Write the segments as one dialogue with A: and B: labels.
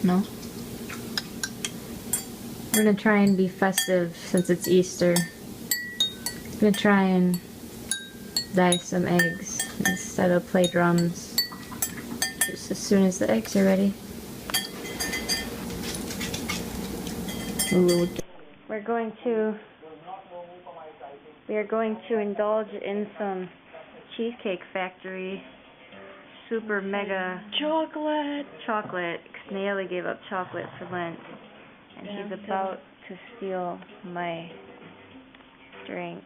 A: No? We're gonna try and be festive since it's Easter. I'm gonna try and dye some eggs instead of play drums. Just as soon as the eggs are ready. Lulu. We are going to indulge in some Cheesecake Factory super mega chocolate. Cause Naomi gave up chocolate for Lent, and she's about to steal my drink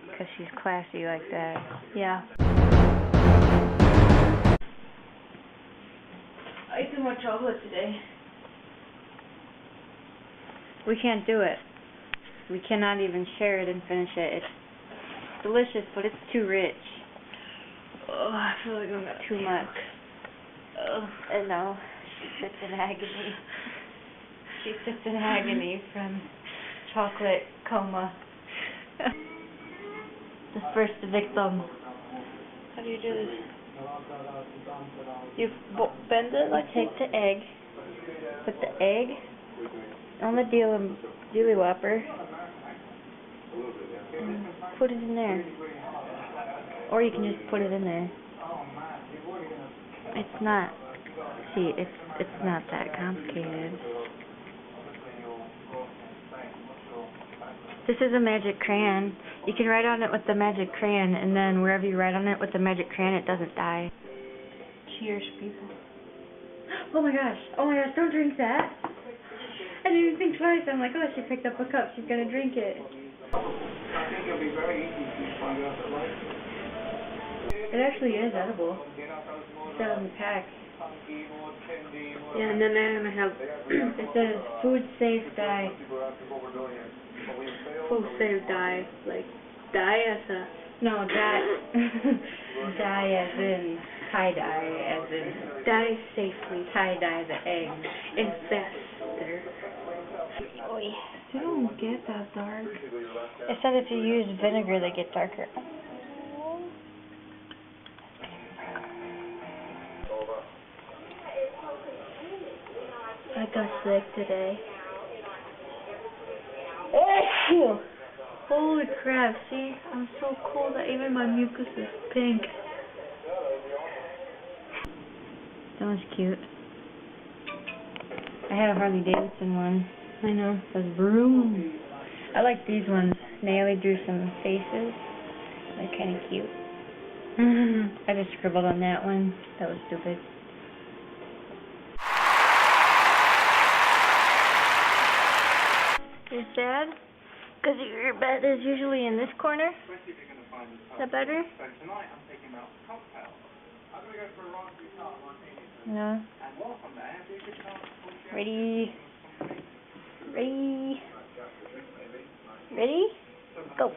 A: because she's classy like that. Yeah. I ate too much chocolate today. We can't do it. We cannot even share it and finish it. It's delicious, but it's too rich. Oh, I feel like I'm too much. I know. She sits in agony. She sits in agony from chocolate coma. The first victim. How do you do this? You bend it like take the egg. Put the egg on the dealy whopper. And put it in there. Or you can just put it in there. It's not. See, it's not that complicated. This is a magic crayon. You can write on it with the magic crayon, and then wherever you write on it with the magic crayon, it doesn't die. Cheers, people. Oh my gosh, don't drink that. I didn't even think twice. I'm like, oh, she picked up a cup. She's gonna drink it.
B: I think it'll be very easy to find out the right.
A: It actually is edible. It's out of the pack.
C: Yeah, and then I'm gonna have
A: It says food safe dye.
C: full save dye, like dye as a
A: No, dye. Dye as in tie-dye, as in
C: dye safely.
A: tie-dye the egg.
C: Investor.
A: Oh yeah. They don't get that dark. It said if you use vinegar, they get darker.
C: I got sick today.
A: Holy crap, see? I'm so cold that even my mucus is pink. That was cute. I had a Harley Davidson one.
C: I know.
A: It was vroom. I like these ones. Naomi drew some faces. They're kind of cute. I just scribbled on that one. That was stupid. You're sad? Because your bed is usually in this corner? Is that better? No. Ready? Ready? Ready? Go.